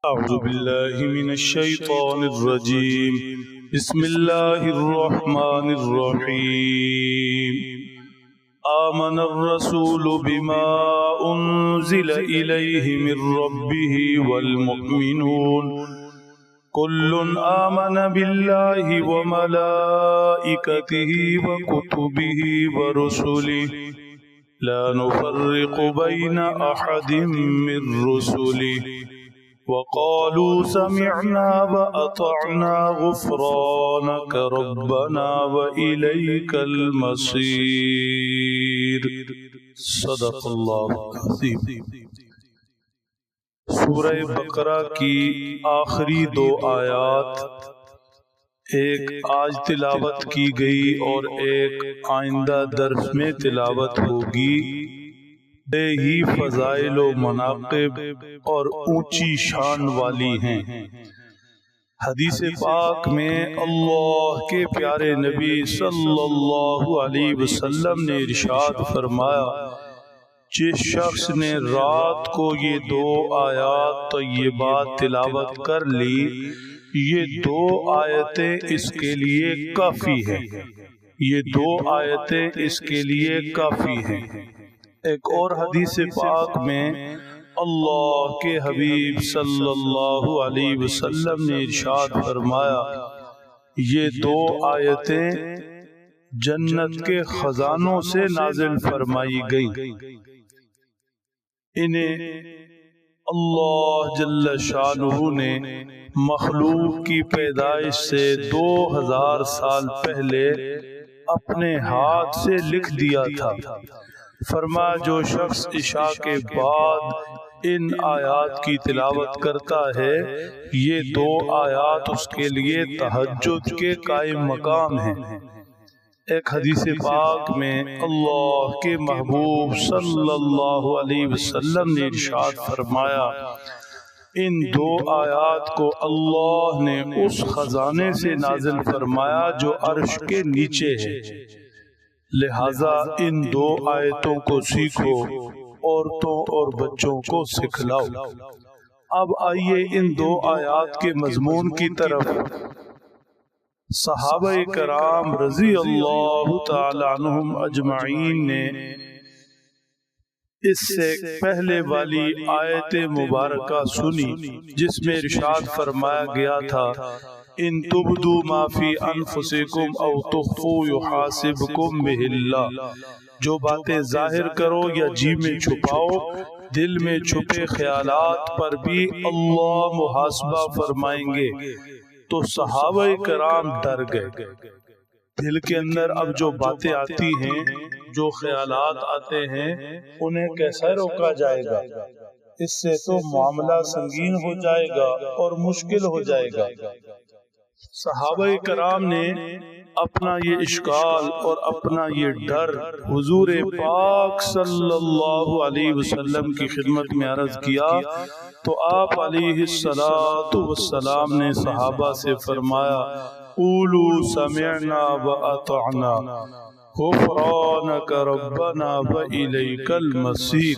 أعوذ بالله من الشيطان الرجيم. بسم الله الرحمن الرحيم. آمن الرسول بما أنزل إليه من ربه والمؤمنون كل آمن بالله وملائكته وكتبه ورسله لا نفرق بين أحد من رسله وقالوا سمعنا وأطعنا غفرانك ربنا وإليك المصير. صدق اللہ العظیم. سورہ بقرہ کی آخری دو آیات، ایک آج تلاوت کی گئی اور ایک آئندہ درس میں تلاوت ہوگی، بڑے ہی فضائل و مناقب اور اونچی شان والی ہیں. حدیث پاک میں اللہ کے پیارے نبی صلی اللہ علیہ وسلم نے ارشاد فرمایا، جس شخص نے رات کو یہ دو آیات طیبات تلاوت کر لی، یہ دو آیتیں اس کے لیے کافی ہیں. یہ دو آیتیں اس کے لیے کافی ہیں. ایک اور حدیث پاک میں اللہ کے حبیب صلی اللہ علیہ وسلم نے ارشاد فرمایا، یہ دو آیتیں جنت کے خزانوں سے نازل فرمائی گئی. انہیں اللہ جل شانہ نے مخلوق کی پیدائش سے 2000 سال پہلے اپنے ہاتھ سے لکھ دیا تھا. فرمایا، جو شخص عشاء کے بعد ان آیات کی تلاوت کرتا ہے، یہ دو آیات اس کے لیے تہجد کے قائم مقام ہیں. ایک حدیث پاک میں اللہ کے محبوب صلی اللہ علیہ وسلم نے ارشاد فرمایا، ان دو آیات کو اللہ نے اس خزانے سے نازل فرمایا جو عرش کے نیچے ہے، لہذا ان دو آیتوں کو سیکھو، عورتوں اور بچوں کو سکھلاؤ. اب آئیے ان دو آیات کے مضمون کی طرف. صحابہ کرام رضی اللہ تعالی عنہم اجمعین نے اس سے پہلے والی آیت مبارکہ سنی جس میں ارشاد فرمایا گیا تھا، ان تبدوا ما فی انفسکم او تخفوا یحاسبکم بہ اللہ. جو باتیں ظاہر کرو یا جی میں چھپاؤ، دل میں چھپے خیالات پر بھی اللہ محاسبہ فرمائیں گے. تو صحابہ کرام ڈر گئے. دل کے اندر اب جو باتیں آتی ہیں، جو خیالات آتے ہیں، انہیں کیسے روکا جائے گا؟ اس سے تو معاملہ سنگین ہو جائے گا اور مشکل ہو جائے گا. صحابہ کرام نے اپنا یہ اشکال اور اپنا یہ ڈر حضور پاک صلی اللہ علیہ وسلم کی خدمت میں عرض کیا، تو آپ علیہ السلام نے صحابہ سے فرمایا، قولوا سمعنا واطعنا غفرانک ربنا والیک المصیر.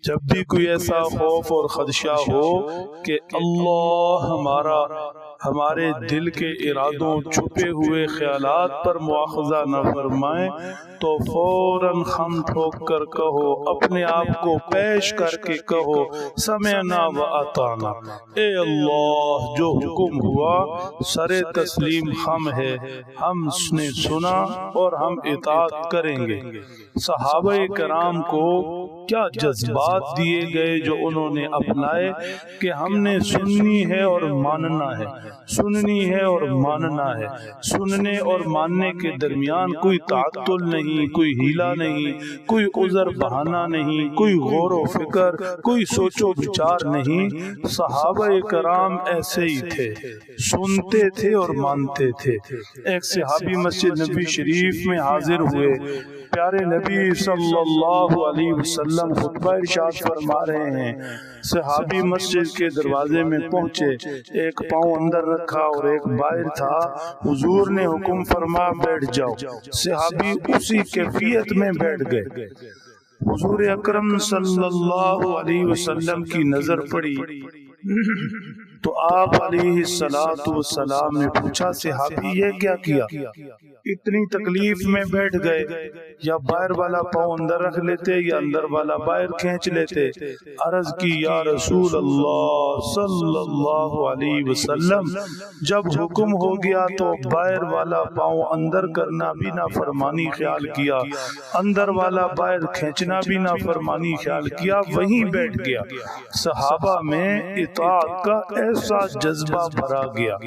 جب بھی کوئی ایسا خوف اور خدشہ ہو کہ اللہ ہمارے دل کے ارادوں، چھپے ہوئے خیالات پر مواخذہ نہ فرمائیں، تو فوراً خم ٹھوک کر کہو، اپنے آپ کو پیش کر کے کہو، سمعنا و اطعنا. اے اللہ، جو حکم ہوا سر تسلیم خم ہے، ہم نے سنا اور ہم اطاعت کریں گے. صحابہ کرام کو کیا جذبات دیے گئے جو انہوں نے اپنائے کہ ہم نے سننی ہے اور ماننا ہے، سننی ہے اور ماننا ہے. سننے اور ماننے کے درمیان کوئی تعطل نہیں، کوئی ہیلا نہیں، کوئی عذر بہانہ نہیں، کوئی غور و فکر، کوئی سوچ و بچار نہیں. صحابہ کرام ایسے ہی تھے، سنتے تھے اور مانتے تھے. ایک صحابی مسجد نبی شریف میں حاضر ہوئے، پیارے نبی صلی اللہ علیہ وسلم خطبہ ارشاد فرما رہے ہیں. صحابی مسجد کے دروازے میں پہنچے، ایک پاؤں اندر رکھا اور ایک باہر تھا. حضور نے حکم فرما بیٹھ جاؤ. صحابی اسی کیفیت میں بیٹھ گئے. حضور اکرم صلی اللہ علیہ وسلم کی نظر پڑی تو آپ علیہ السلام نے پوچھا صحابی یہ کیا کیا؟ اتنی تکلیف میں بیٹھ گئے، یا باہر والا پاؤں اندر رکھ لیتے یا اندر والا باہر کھینچ لیتے۔ عرض کی یا رسول اللہ صلی اللہ علیہ وسلم، جب حکم ہو گیا تو باہر والا پاؤں اندر کرنا بھی نافرمانی خیال کیا، اندر والا باہر کھینچنا بھی نافرمانی خیال کیا، وہیں بیٹھ گیا۔ صحابہ میں اطاعت کا ایسا جذبہ بھرا گیا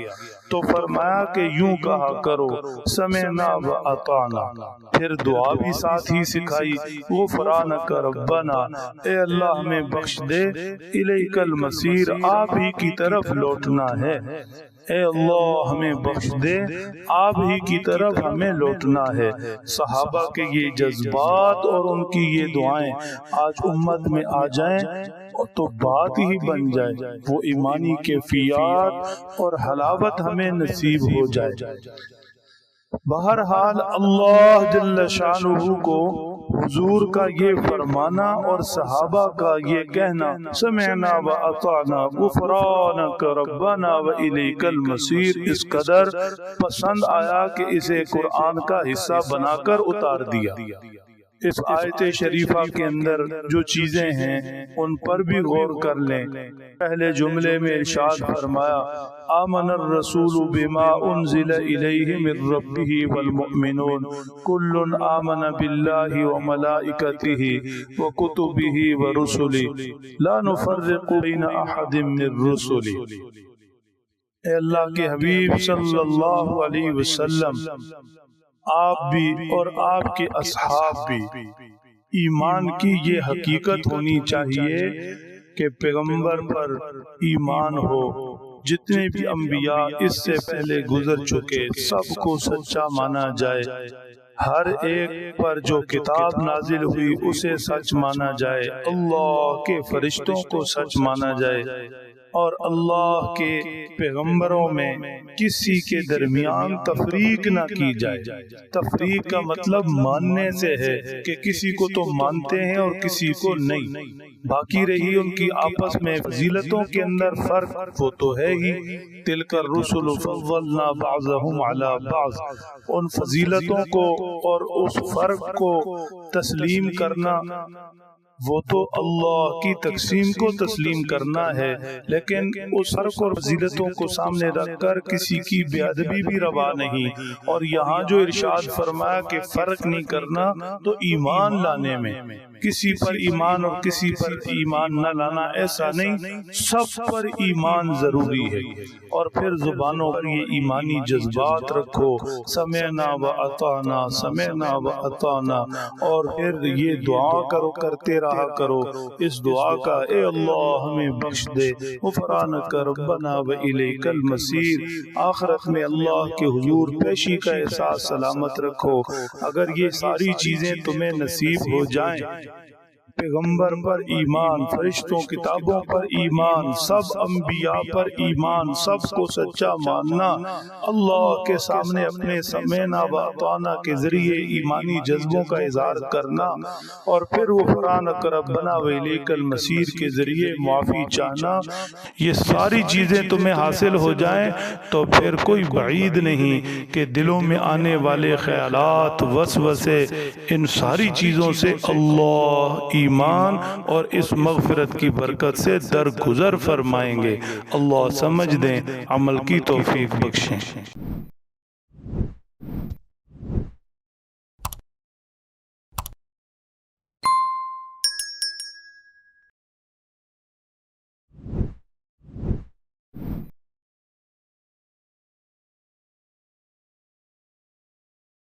تو فرمایا کہ یوں کہا کرو سمعنا و اطعنا، پھر دعا بھی ساتھ ہی سکھائی، غفرانک ربنا، اے اللہ ہمیں بخش دے، الیک المصیر، آپ ہی کی طرف لوٹنا ہے، اے اللہ ہمیں بخش دے، آپ ہی کی طرف ہمیں لوٹنا ہے۔ صحابہ کے یہ جذبات اور ان کی یہ دعائیں آج امت میں آ جائیں تو بات ہی بن جائے، وہ ایمانی کیفیات اور حلاوت ہمیں نصیب ہو جائے۔ بہرحال اللہ جل شانہ کو حضور کا یہ فرمانا اور صحابہ کا یہ کہنا سمعنا و اطعنا غفرانک ربنا و الیک المصیر اس قدر پسند آیا کہ اسے قرآن کا حصہ بنا کر اتار دیا۔ اس آیت شریفہ کے اندر جو چیزیں ہیں ان پر بھی غور کر لیں۔ پہلے جملے میں ارشاد فرمایا آمن الرسول بما انزل الیہ من ربہ والمؤمنون کل آمن باللہ وملائکتہ وکتبہ ورسلہ لا نفرق بین احد من رسلہ۔ اے اللہ کے حبیب صلی اللہ علیہ وسلم، آپ بھی اور آپ کے اصحاب بھی ایمان کی یہ حقیقت ہونی چاہیے کہ پیغمبر پر ایمان ہو، جتنے بھی انبیاء اس سے پہلے گزر چکے سب کو سچا مانا جائے، ہر ایک پر جو کتاب نازل ہوئی اسے سچ مانا جائے، اللہ کے فرشتوں کو سچ مانا جائے، اور اللہ کے پیغمبروں میں کسی کے درمیان تفریق نہ کی جائے۔ تفریق کا مطلب ماننے سے ہے کہ کسی کو تو مانتے ہیں اور کسی کو نہیں، باقی رہی ان کی آپس میں فضیلتوں کے اندر فرق، وہ تو ہے ہی، تلک الرسل فضلنا بعضهم علی بعض، ان فضیلتوں کو اور اس فرق کو تسلیم کرنا وہ تو اللہ کی تقسیم کو تسلیم کرنا ہے، لیکن اس فرق اور فضیلتوں کو سامنے رکھ کر کسی کی بے ادبی بھی روا نہیں۔ اور یہاں جو ارشاد فرمایا کہ فرق نہیں کرنا تو ایمان لانے میں کسی پر ایمان اور کسی پر ایمان نہ لانا ایسا نہیں، سب پر ایمان ضروری ہے۔ اور پھر زبانوں پر یہ ایمانی جذبات رکھو سمعنا و اطعنا سمعنا و اطعنا، اور پھر یہ دعا کرتے رہا کرو اس دعا کا اے اللہ ہمیں بخش دے، غفرانک ربنا و الیک المصیر، آخرت میں اللہ کے حضور پیشی کا احساس سلامت رکھو۔ اگر یہ ساری چیزیں تمہیں نصیب ہو جائیں، پیغمبر پر ایمان، فرشتوں کتابوں پر ایمان، سب انبیاء پر ایمان، سب کو سچا ماننا، اللہ کے سامنے اپنے سمعنا و اطعنا کے ذریعے ایمانی جذبوں کا اظہار کرنا، اور پھر غفرانک ربنا و الیک المصیر کے ذریعے معافی چاہنا، یہ ساری چیزیں تمہیں حاصل ہو جائیں تو پھر کوئی بعید نہیں کہ دلوں میں آنے والے خیالات، وسوسے، ان ساری چیزوں سے اللہ ایمان اور اس مغفرت کی برکت سے درگزر فرمائیں گے۔ اللہ سمجھ دیں، عمل کی توفیق بخشیں۔